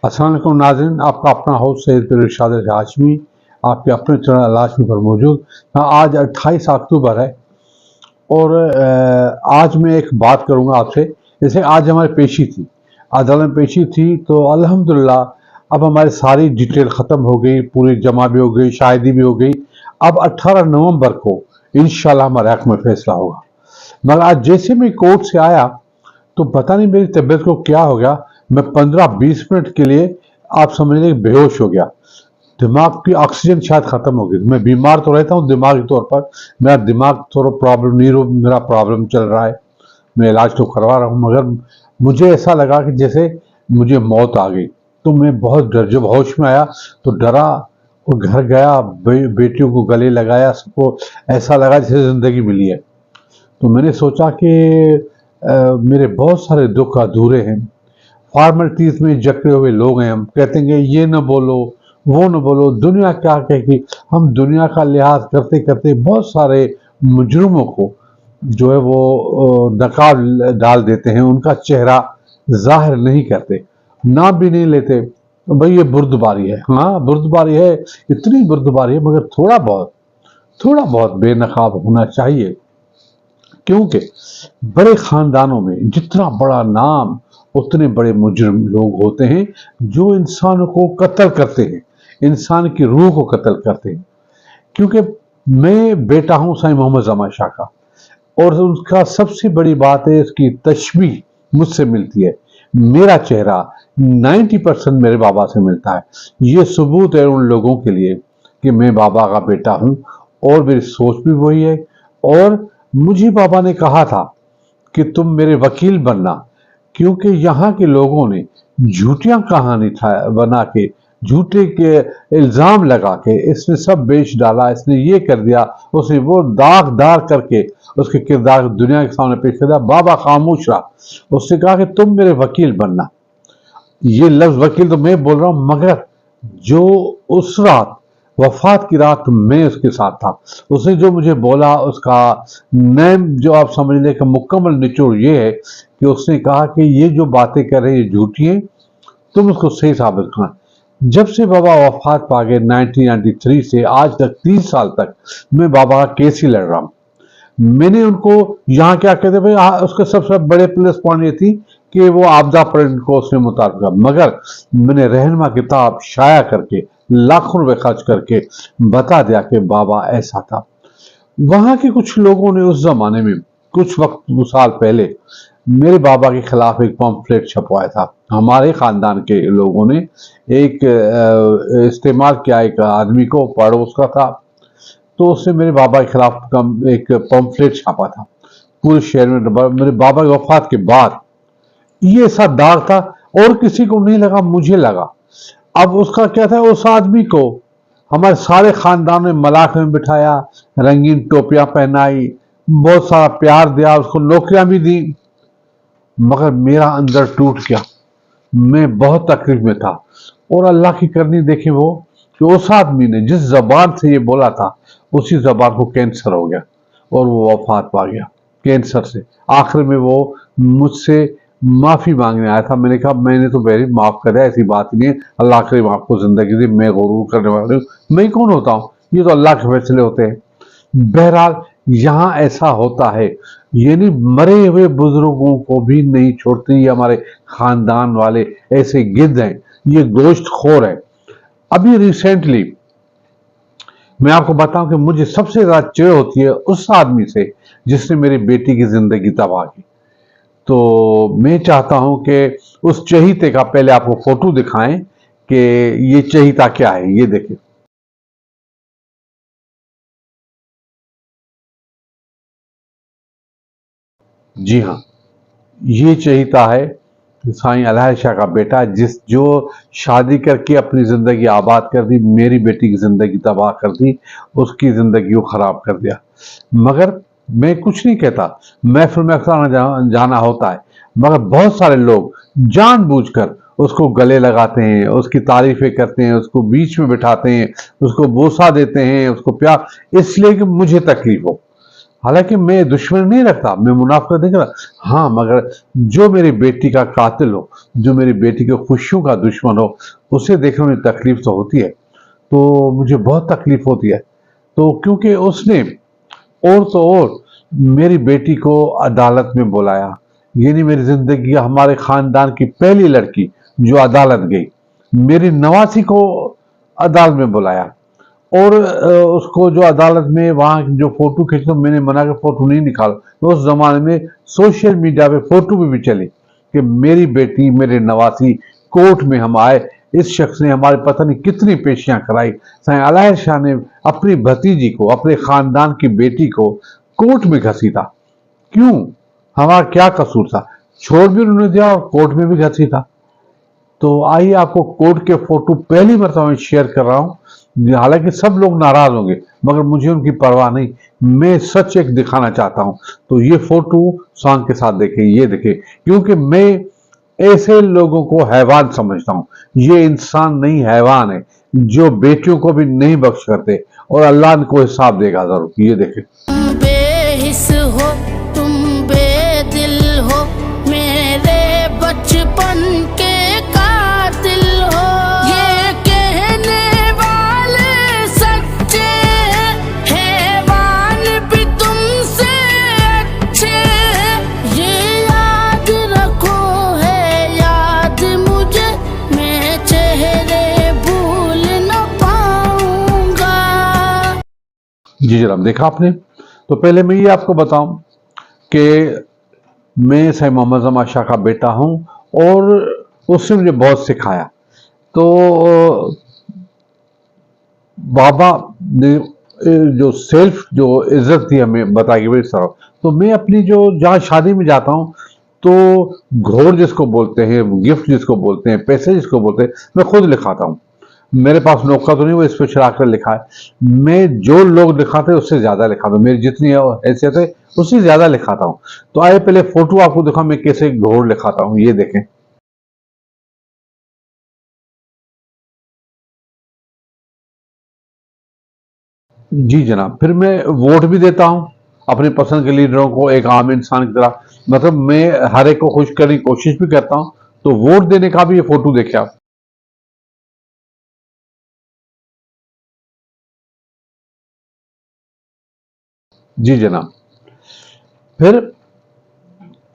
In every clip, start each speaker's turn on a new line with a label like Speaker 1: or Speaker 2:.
Speaker 1: अस्सलाम वालेकुम नाज़रीन, आपका अपना होस्ट सैयद पीर इरशाद हाशमी आपके अपने चैनल हाशमी पर मौजूद। आज 28 अक्टूबर है और आज मैं एक बात करूंगा आपसे। जैसे आज हमारी पेशी थी, अदालत में पेशी थी, तो अल्हम्दुलिल्लाह अब हमारी सारी डिटेल ख़त्म हो गई, पूरी जमा भी हो गई, शाहिदी भी हो गई। अब 18 नवंबर को इंशाल्लाह हमारे हक में फैसला होगा। मगर आज जैसे मैं कोर्ट से आया तो पता नहीं मेरी तबीयत को क्या हो गया, मैं 15-20 मिनट के लिए आप समझ लें बेहोश हो गया। दिमाग की ऑक्सीजन शायद खत्म हो गई। मैं बीमार तो रहता हूँ दिमागी तौर पर, मेरा दिमाग थोड़ा प्रॉब्लम नहीं, मेरा प्रॉब्लम चल रहा है, मैं इलाज तो करवा रहा हूँ, मगर मुझे ऐसा लगा कि जैसे मुझे मौत आ गई। तो मैं बहुत डर, जब होश में आया तो डरा और घर गया, बेटियों को गले लगाया, सबको ऐसा लगा जैसे जिंदगी मिली है। तो मैंने सोचा कि मेरे बहुत सारे दुख अधूरे हैं, फॉर्मेलिटीज में जकड़े हुए लोग हैं। हम कहते हैं कि ये न बोलो, वो न बोलो, दुनिया क्या कहेगी। हम दुनिया का लिहाज करते करते बहुत सारे मुजरिमों को जो है वो नकाब डाल देते हैं, उनका चेहरा जाहिर नहीं करते, नाम भी नहीं लेते। तो भाई ये बुर्दबारी है, हाँ बुर्दबारी है, इतनी बुर्दबारी है, मगर थोड़ा बहुत बेनकाब होना चाहिए। क्योंकि बड़े खानदानों में जितना बड़ा नाम उतने बड़े मुजरिम लोग होते हैं जो इंसान को कत्ल करते हैं, इंसान की रूह को कत्ल करते हैं। क्योंकि मैं बेटा हूं साईं मोहम्मद जमा शाह का, और उसका सबसे बड़ी बात है इसकी तशबीह मुझसे मिलती है। मेरा चेहरा 90% मेरे बाबा से मिलता है। ये सबूत है उन लोगों के लिए कि मैं बाबा का बेटा हूं, और मेरी सोच भी वही है। और मुझे बाबा ने कहा था कि तुम मेरे वकील बनना, क्योंकि यहाँ के लोगों ने झूठियां कहानी बना के, झूठे के इल्जाम लगा के इसने सब बेच डाला, इसने ये कर दिया, उसने वो दागदार करके उसके किरदार दुनिया के सामने पेश कर दिया। बाबा खामोश रहा, उसने कहा कि तुम मेरे वकील बनना। ये लफ्ज वकील तो मैं बोल रहा हूं, मगर जो उस रात, वफात की रात, मैं उसके साथ था। उसने जो मुझे बोला उसका नेम जो आप समझ लें कि मुकम्मल निचोड़ ये है कि उसने कहा कि ये जो बातें कर रहे हैं ये झूठी हैं, तुम उसको सही साबित करना। जब से बाबा वफात पा गए 1993 से आज तक 30 साल तक मैं बाबा का केस ही लड़ रहा हूं। मैंने उनको यहाँ क्या कहते भाई, उसके सबसे बड़े प्लस पॉइंट ये थी कि वो आपदा पर को उसने मुताबिक, मगर मैंने रहनुमा किताब शाया करके लाखों रुपए खर्च करके बता दिया कि बाबा ऐसा था। वहां के कुछ लोगों ने उस जमाने में कुछ वक्त साल पहले मेरे बाबा के खिलाफ एक पम्फलेट छपवाया था। हमारे खानदान के लोगों ने एक इस्तेमाल किया, एक आदमी को, पड़ोस का था, तो उसने मेरे बाबा के खिलाफ एक पम्फलेट छापा था पूरे शहर में। मेरे बाबा की वफात के बाद ये ऐसा दाग था, और किसी को नहीं लगा, मुझे लगा। अब उसका क्या था, उस आदमी को हमारे सारे खानदान ने मलाक में बिठाया, रंगीन टोपियां पहनाई, बहुत सारा प्यार दिया, उसको नौकरियां भी दी, मगर मेरा अंदर टूट गया। मैं बहुत तकलीफ में था। और अल्लाह की करनी देखे वो कि उस आदमी ने जिस जबान से ये बोला था उसी जबान को कैंसर हो गया और वो वफात पा गया कैंसर से। आखिर में वो मुझसे माफी मांगने आया था। मैंने कहा मैंने तो मेरी माफ कर दिया, ऐसी बात नहीं है, अल्लाह करीम आपको जिंदगी दी, मैं गुरूर करने वाला हूँ, मैं कौन होता हूँ, ये तो अल्लाह के फैसले होते हैं। बहरहाल यहाँ ऐसा होता है, यानी मरे हुए बुजुर्गों को भी नहीं छोड़ते। ये हमारे खानदान वाले ऐसे गिद्ध हैं, ये गोश्त खोर है। अभी रिसेंटली मैं आपको बताऊं कि मुझे सबसे ज्यादा चिढ़ होती है उस आदमी से जिसने मेरी बेटी की जिंदगी तबाह की। तो मैं चाहता हूं कि उस चहीते का पहले आपको फोटो दिखाएं कि ये चहीता क्या है। ये देखें, जी हाँ, ये चहीता है साईं अलहर शाह का बेटा, जो शादी करके अपनी जिंदगी आबाद कर दी, मेरी बेटी की जिंदगी तबाह कर दी, उसकी जिंदगी को खराब कर दिया। मगर मैं कुछ नहीं कहता, महफिल में अक्सर आना जाना होता है, मगर बहुत सारे लोग जानबूझकर उसको गले लगाते हैं, उसकी तारीफें करते हैं, उसको बीच में बिठाते हैं, उसको बोसा देते हैं, उसको प्यार, इसलिए कि मुझे तकलीफ हो। हालांकि मैं दुश्मन नहीं रखता, मैं मुनाफिक नहीं करता। हाँ, मगर जो मेरी बेटी का कातिल हो, जो मेरी बेटी की खुशियों का दुश्मन हो, उसे देखने में तकलीफ तो होती है। तो मुझे बहुत तकलीफ होती है। तो क्योंकि उसने और तो और मेरी बेटी को अदालत में बुलाया। ये नहीं, मेरी जिंदगी हमारे खानदान की पहली लड़की जो अदालत गई, मेरी नवासी को अदालत में बुलाया। और उसको जो अदालत में वहां जो फोटो खींच, तो मैंने मना कर फोटो नहीं निकाला। तो उस जमाने में सोशल मीडिया पे फोटो भी चली कि मेरी बेटी, मेरे नवासी कोर्ट में हम आए, इस शख्स ने हमारे पता नहीं कितनी पेशियां कराई। साईं अलाहिर शाह ने अपनी भतीजी को, अपने खानदान की बेटी को कोर्ट में घसीटा। क्यों? हमारा क्या कसूर था? छोड़ भी उन्होंने दिया और कोर्ट में भी घसीटा। तो आइए आपको कोर्ट के फोटो पहली मरतबा मैं शेयर कर रहा हूं। हालांकि सब लोग नाराज होंगे, मगर मुझे उनकी परवाह नहीं। मैं सच एक दिखाना चाहता हूं। तो ये फोटो सॉन्ग के साथ देखें, ये देखें, क्योंकि मैं ऐसे लोगों को हैवान समझता हूं। ये इंसान नहीं, हैवान है, जो बेटियों को भी नहीं बख्श करते, और अल्लाह इनको हिसाब देगा जरूर। ये देखें।
Speaker 2: बेहिस हो तुम, बेदिल हो, मेरे बचपन के कातिल हो। ये कहने वाले सच्चे, हैवान भी तुमसे अच्छे। ये याद रखो, है याद मुझे, मैं चेहरे भूल न पाऊंगा।
Speaker 1: जी जनाब, देखा आपने। तो पहले मैं ये आपको बताऊं कि मैं सैयद मोहम्मद जमां शाह का बेटा हूं, और उसने मुझे बहुत सिखाया। तो बाबा ने जो सेल्फ जो इज्जत थी हमें बताई गई तरफ। तो मैं अपनी जो जहाँ शादी में जाता हूँ, तो घोड़ जिसको बोलते हैं, गिफ्ट जिसको बोलते हैं, पैसे जिसको बोलते हैं, मैं खुद लिखाता हूँ। मेरे पास नौका तो नहीं, वो इस पर चढ़ा कर लिखा है। मैं जो लोग लिखाते हैं उससे ज्यादा लिखाता हूँ, मेरी जितनी हैसियत है उससे ज्यादा लिखाता हूँ। तो आइए पहले फोटो आपको दिखा मैं कैसे घोड़ लिखाता हूँ, ये देखें। जी जनाब, फिर मैं वोट भी देता हूँ अपने पसंद के लीडरों को, एक आम इंसान की तरह। मतलब मैं हर एक को खुश करने की कोशिश भी करता हूँ। तो वोट देने का भी ये फोटो देखे आप। जी जनाब, फिर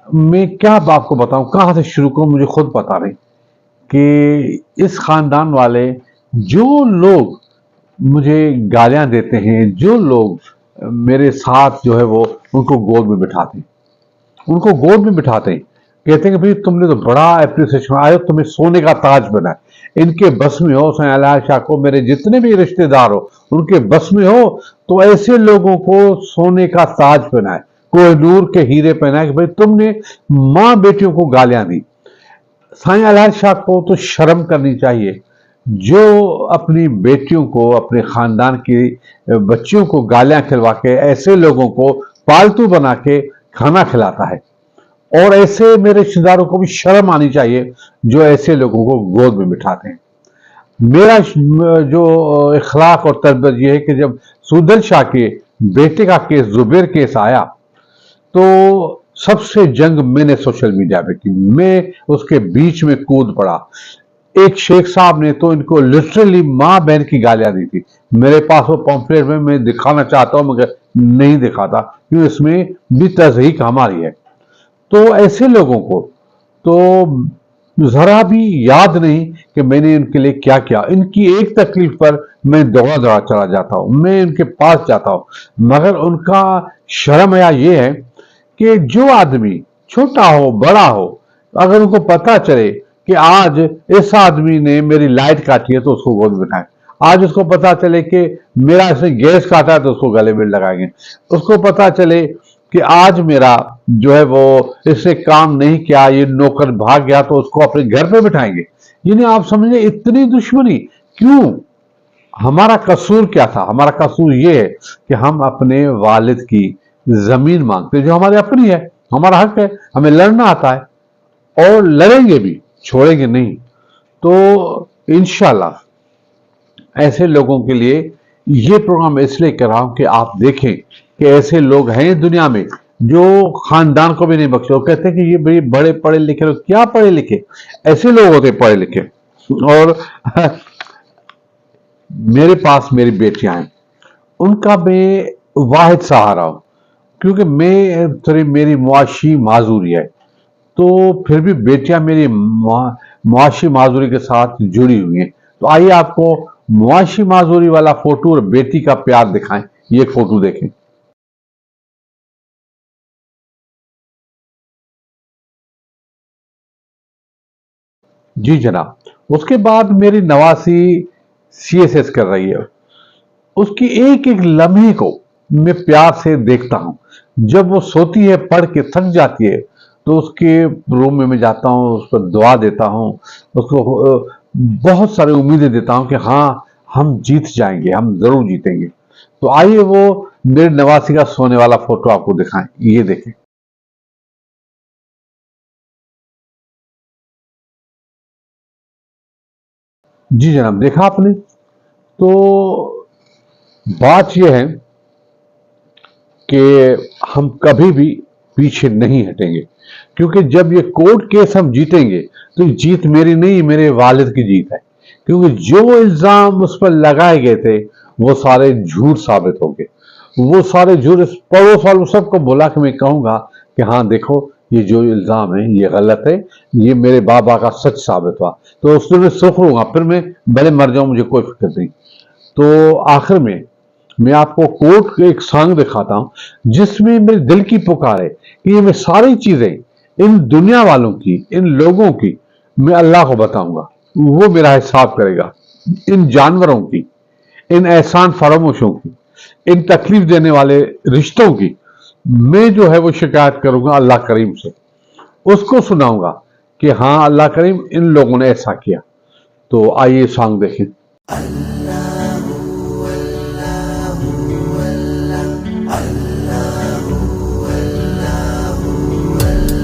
Speaker 1: मैं क्या अब आपको बताऊं, कहां से शुरू करूं, मुझे खुद पता नहीं। कि इस खानदान वाले जो लोग मुझे गालियां देते हैं, जो लोग मेरे साथ जो है वो उनको गोद में बिठाते हैं, उनको गोद में बिठाते हैं, कहते हैं कि भाई तुमने तो बड़ा एप्रिसिएशन आयो, तुम्हें सोने का ताज बना है। इनके बस में हो, सैयद अलाहिर शाह को, मेरे जितने भी रिश्तेदार हो, उनके बस में हो, तो ऐसे लोगों को सोने का ताज पहनाए, कोहिनूर के हीरे पहनाए कि भाई तुमने मां बेटियों को गालियां दी। साईं अलाहिर शाह को तो शर्म करनी चाहिए, जो अपनी बेटियों को, अपने खानदान की बच्चियों को गालियां खिलवा के ऐसे लोगों को पालतू बना के खाना खिलाता है। और ऐसे मेरे रिश्तेदारों को भी शर्म आनी चाहिए जो ऐसे लोगों को गोद में बिठाते हैं। मेरा जो इखलाक और तरबियत यह है कि जब सुदल शाह के बेटे का केस, जुबैर केस आया, तो सबसे जंग मैंने सोशल मीडिया पे की। मैं उसके बीच में कूद पड़ा। एक शेख साहब ने तो इनको लिटरली मां बहन की गालियां दी थी। मेरे पास वो पॉम्फलेट में मैं दिखाना चाहता हूं, मगर नहीं दिखाता, क्यों इसमें भी तज़हीक हमारी है। तो ऐसे लोगों को तो जरा भी याद नहीं कि मैंने इनके लिए क्या किया। इनकी एक तकलीफ पर मैं दौड़ा दौड़ा चला जाता हूं, मैं इनके पास जाता हूं। मगर उनका शर्म या ये है कि जो आदमी छोटा हो, बड़ा हो, अगर उनको पता चले कि आज इस आदमी ने मेरी लाइट काटी है तो उसको गोद में बिठाएं। आज उसको पता चले कि मेरा इसने गैस काटा है तो उसको गले में लगाएंगे। उसको पता चले कि आज मेरा जो है वो इसने काम नहीं किया, ये नौकर भाग गया, तो उसको अपने घर पे बिठाएंगे। यानी आप समझे इतनी दुश्मनी क्यों? हमारा कसूर क्या था? हमारा कसूर ये है कि हम अपने वालिद की जमीन मांगते, जो हमारी अपनी है, हमारा हक है, हमें लड़ना आता है और लड़ेंगे भी, छोड़ेंगे नहीं। तो इंशाल्लाह ऐसे लोगों के लिए ये प्रोग्राम इसलिए कर रहा हूं कि आप देखें कि ऐसे लोग हैं दुनिया में जो खानदान को भी नहीं बख्शे। वो कहते हैं कि ये बड़े बड़े पढ़े लिखे लोग, क्या पढ़े लिखे, ऐसे लोग होते पढ़े लिखे। और मेरे पास मेरी बेटियां हैं, उनका मैं वाहिद सहारा हूं, क्योंकि मैं थोड़ी मेरी मुआशी माजूरी है, तो फिर भी बेटियां मेरी मुआशी माजूरी के साथ जुड़ी हुई हैं। तो आइए आपको मुआशी माजूरी वाला फोटो और बेटी का प्यार दिखाएं। ये एक फोटो देखें। जी जनाब। उसके बाद मेरी नवासी सीएसएस कर रही है। उसकी एक एक लम्हे को मैं प्यार से देखता हूं। जब वो सोती है, पढ़ के थक जाती है, तो उसके रूम में मैं जाता हूं, उसको दुआ देता हूं, उसको बहुत सारी उम्मीदें देता हूं कि हाँ, हम जीत जाएंगे, हम जरूर जीतेंगे। तो आइए वो मेरे नवासी का सोने वाला फोटो आपको दिखाएं। ये देखें। जी जनाब, देखा आपने। तो बात यह है कि हम कभी भी पीछे नहीं हटेंगे, क्योंकि जब ये कोर्ट केस हम जीतेंगे तो ये जीत मेरी नहीं, मेरे वालिद की जीत है। क्योंकि जो इल्जाम उस पर लगाए गए थे वो सारे झूठ साबित हो गए। वो सारे झूठ इस पड़ोस वालों सबको बुला के मैं कहूंगा कि हाँ देखो, ये जो इल्जाम है ये गलत है, ये मेरे बाबा का सच साबित हुआ। तो उस दिन मैं सुख लूंगा, फिर मैं भले मर जाऊं, मुझे कोई फिक्र नहीं। तो आखिर में मैं आपको कोर्ट के एक सॉन्ग दिखाता हूं जिसमें मेरे दिल की पुकार है कि ये मैं सारी चीजें इन दुनिया वालों की, इन लोगों की, मैं अल्लाह को बताऊंगा, वो मेरा हिसाब करेगा। इन जानवरों की, इन एहसान फरामोशों की, इन तकलीफ देने वाले रिश्तों की मैं जो है वो शिकायत करूंगा अल्लाह करीम से। उसको सुनाऊंगा कि हाँ अल्लाह करीम, इन लोगों ने ऐसा किया। तो आइए सॉन्ग देखें।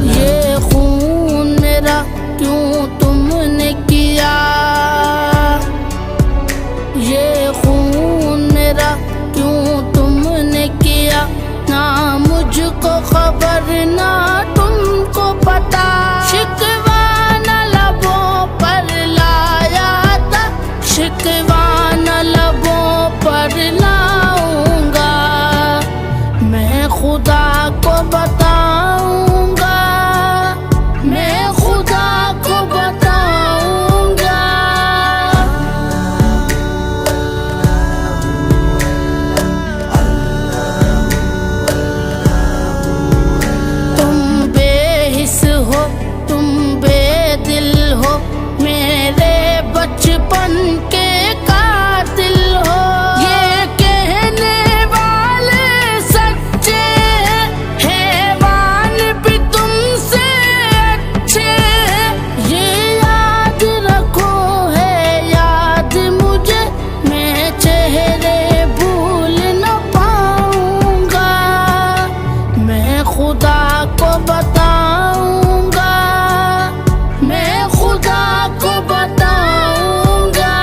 Speaker 2: ये खून मेरा क्यों तुमने किया, ये खून मेरा क्यों तुमने किया, ना मुझको खबर ना तुमको पता। शिकवा न लबों पर लाया था, शिकवा न लबों पर लाऊंगा, मैं खुदा को बताऊंगा, मैं खुदा को बताऊंगा। तुम बेहिस हो, तुम बेदिल हो, मेरे बचपन के कातिल हो। ये कहने वाले सच्चे हैं, हैवान भी तुमसे अच्छे। ये याद रखो है याद मुझे, मैं चेहरे भूल न पाऊंगा, मैं खुदा को बताऊंगा, मैं खुदा को बताऊंगा।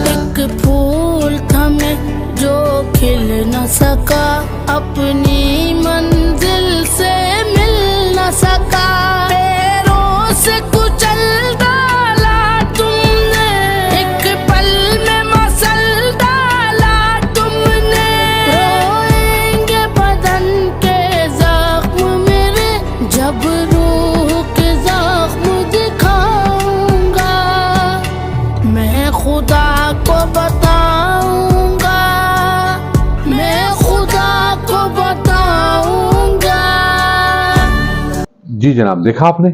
Speaker 2: एक फूल था मैं जो खिल न सका, अपनी मंजिल से मिल न सका। पैरों से कुचल डाला तुमने, एक पल में मसल डाला तुमने। रोएंगे बदन के जख्म मेरे, जब रूह के जख्म दिखाऊंगा, मैं खुदा को बताऊंगा, मैं खुदा को बताऊंगा।
Speaker 1: जी जनाब, देखा आपने।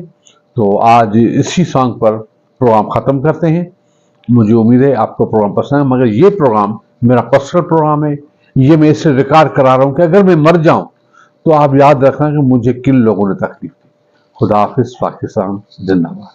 Speaker 1: तो आज इसी सॉन्ग पर प्रोग्राम खत्म करते हैं। मुझे उम्मीद है आपको प्रोग्राम पसंद है, मगर ये प्रोग्राम मेरा पर्सनल प्रोग्राम है। ये मैं इसे रिकॉर्ड करा रहा हूं कि अगर मैं मर जाऊं तो आप याद रखना कि मुझे किन लोगों ने तकलीफ दी। खुदा हाफिज। पाकिस्तान जिंदाबाद।